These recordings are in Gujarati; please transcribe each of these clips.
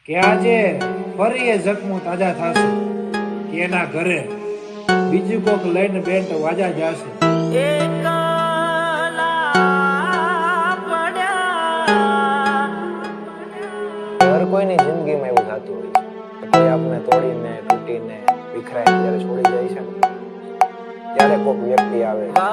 કે આજે ફરી એ જખમું તાજા થશે કે એના ઘરે બીજું કોક લઈને બેન્ટ વાજા જશે. હર કોઈની જિંદગીમાં એવું થતું હોય છે કે કોઈ આપણે તોડીને તૂટીને વિખરાઈને જ્યારે છોડી જાય છે ને ત્યારે કોઈક વ્યક્તિ આવે છે.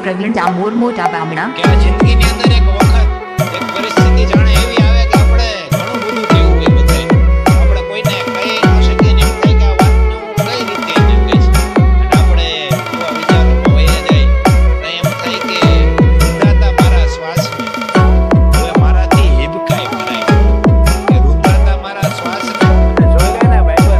પ્રવીણ ડામોર મોટા બામણા. કે આ જિંદગીની અંદર એક વખત એક પરિસ્થિતિ જાણે એવી આવે કે આપણે ઘણું બધું કહેવું હોય બધાય આપણે કોઈને કહી ન શકીએ ને એમ થાય કે આ વાતનું કઈ રીતે એને કહી છે અને આપણે એવા વિચારોમાં વહી જાય અને એમ થાય કે રૂંધાતા મારા શ્વાસને હવે મારાથી હિબકાય ભરાય કે રૂંધાતા મારા શ્વાસને જોઈ લે ને ભાઈ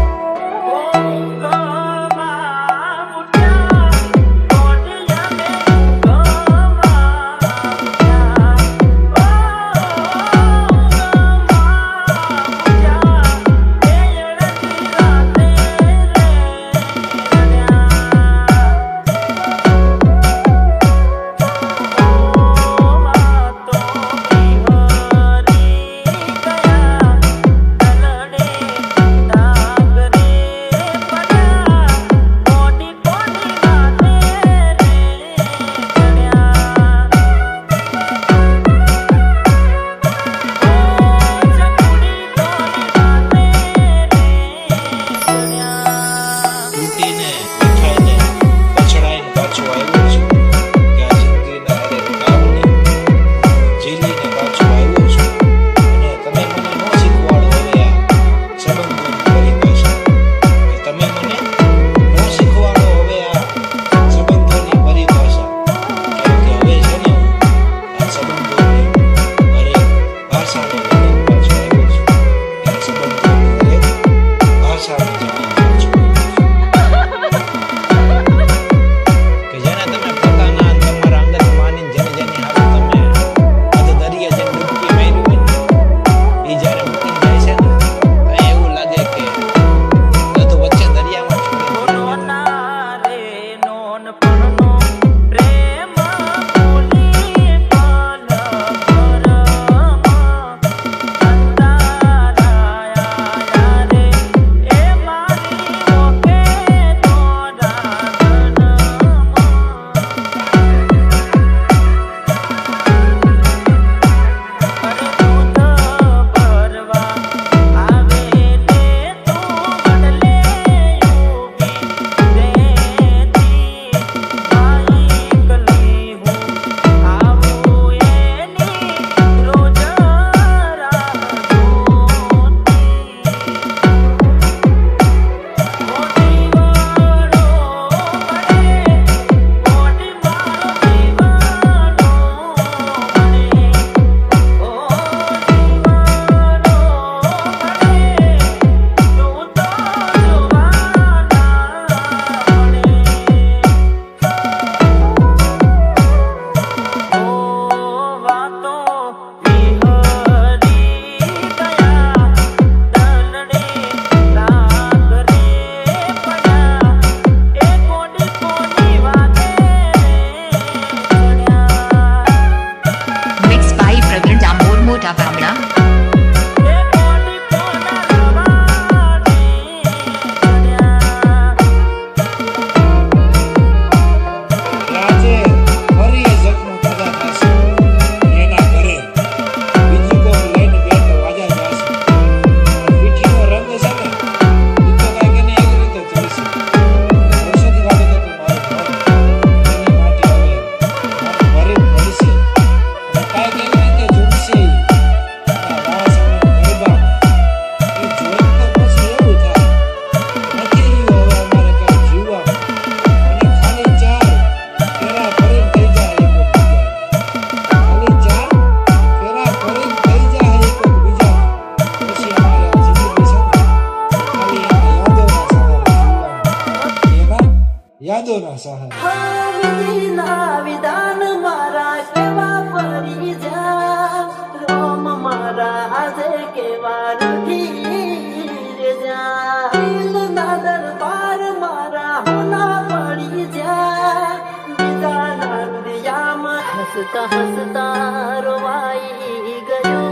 ઈશ્વરા સહાય. વિધિના વિધાન મારા કેવા પડી જા રોમ મારા આજે કેવા નથી રે જા દિલના દરબાર મારા હોના પડી જા બીજા નંદિયામાં હસતા હસતા રોવાઈ ગયો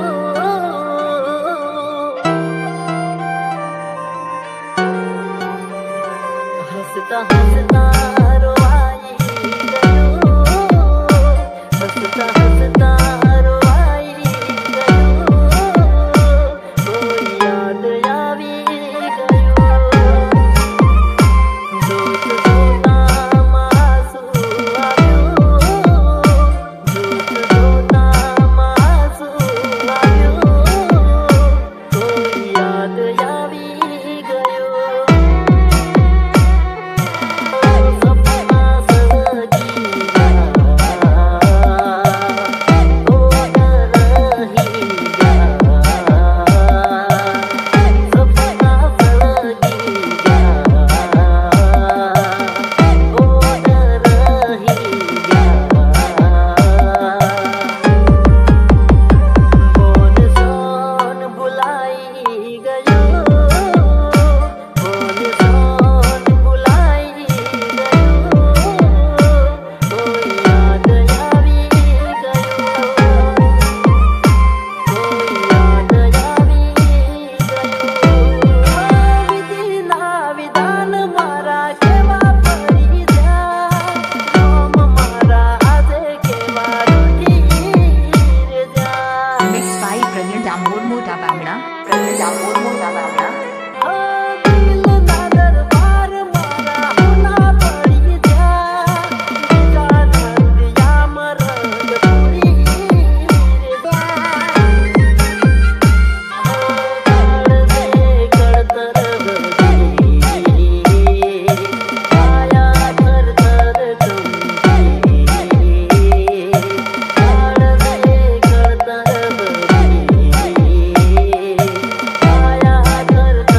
હસતા હસતા રોવાઈ ગયો હસતા હસતા રોવાઈ ગયો કોઈ યાદ આવી ગયો જોત જોતામાં આંસુ આવ્યો જોત જોતામાં આંસુ આવ્યો કોઈ યાદ આવી ગયો સપના સજી Mixed by Brilliant Amor Mota Bamna. Brilliant Amor Mota Bamna. દિલના દરબાર મારા હોના પડી જા બીજા નંદિયામાં રંગ પૂરી રે કળતર બધી આયા થરથર કંપી કળતર બધી આયા થરથર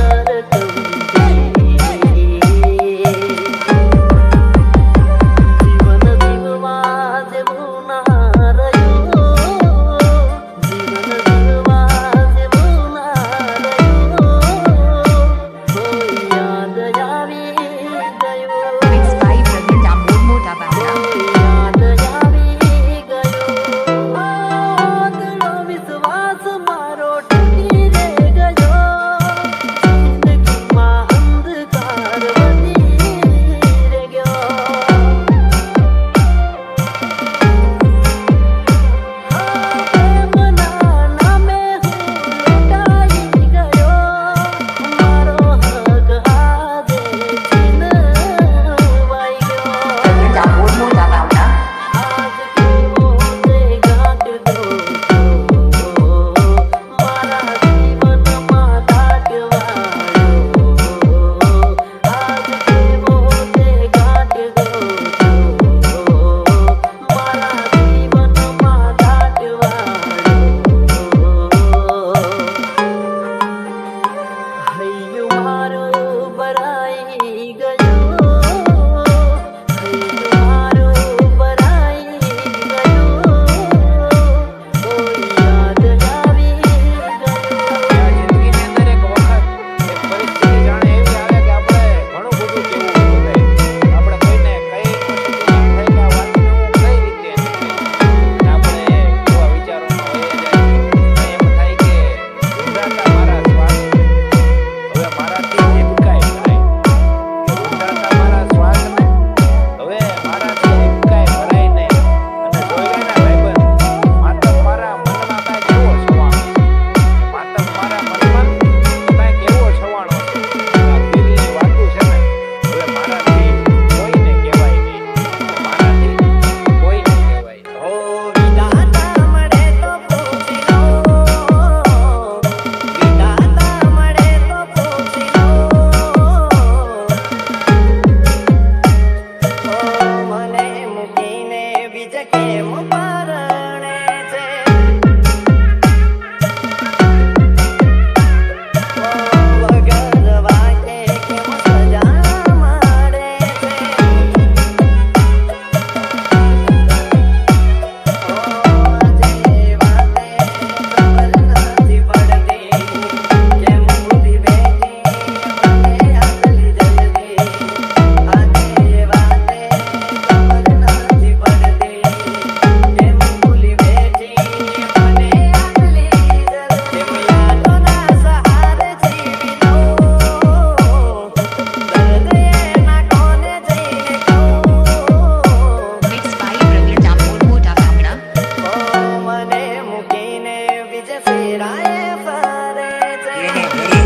એના ઘરે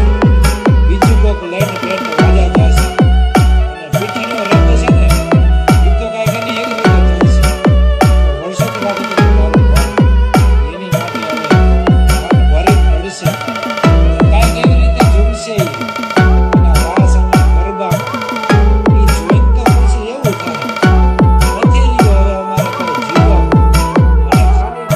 બીજું કોક લઈને બેન વાજા જશે અને પીઠીનો રંગ છે ને એ તો કાંઈ એની એક રીતે થાય છે વર્ષોથી લાગે તો મારું મન એની માટે હવે મન ભરી પડશે કાંઈક એવી રીતે ઝૂમશે એના વાસ અને ગરબા એ જોઈને તો પછી એવું થાય નથી રહ્યું હવે અમારે કોઈ જીવવા અને ખાલી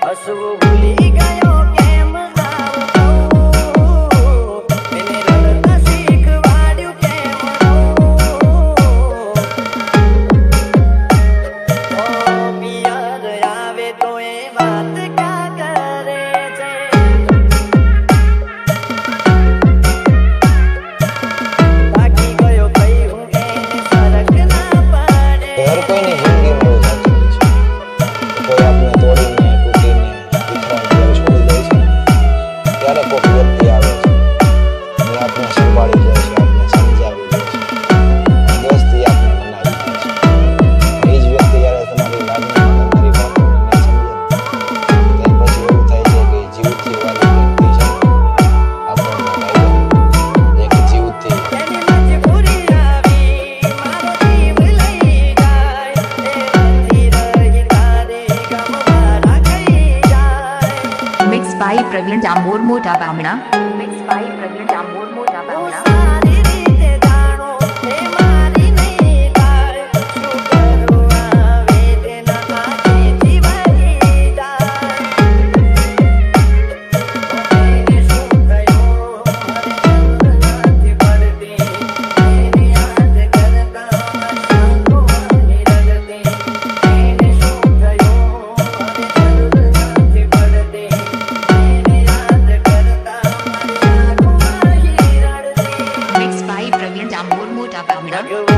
હસવું ભૂલી ગયો કેમ આવતો એને રડતા શીખવાડ્યું કેમ ઓ પિયર આવે તો એ વાત કા કરે છે બાકી ગયો કઈ હું એને ફરક ના પડે હર કોઈની જિંદગીમાં એવું થતું હોય છે કોઈ આપણે તોડીને તૂટીને વિખરાઈને છોડી દે છે ત્યારે કોઈક વ્યક્તિ આવે છે અને આપણે સંભાળી લે છે આપણે સમજાવી લે છે દોસ્તી આપણે મનાવી દે છે એ જ વ્યક્તિ જ્યારે તમારી લાગણી તમારી વાતોને નહીં સમજે ને પછી એવું થાય છે કે જીવથી વાળી વ્યક્તિ છે આપણને લાગે એક જીવથી એની મજબૂરી આવી મારો જીવ લઈ જાય એ નથી રહી તારી ગમવાળા કઈ જાય મિક્સ બાય પ્રવીણ ડામોર મોટા બામણા મિક્સ બાય પ્રવીણ ડામોર મોટા હું બામણા સારી રીતે જાણો એ મારી નહીં થાય શું કરું આ વેદના આખેથી વહી જાય એને શું થયું મને નથી પડતી એને યાદ કરતા આંખો વહી રડતી એને શું થયું મને નથી પડતી એને યાદ કરતા આંખો વહી રડતી મિક્સ બાય પ્રવીણ ડામોર મોટા બામણા ભગવાન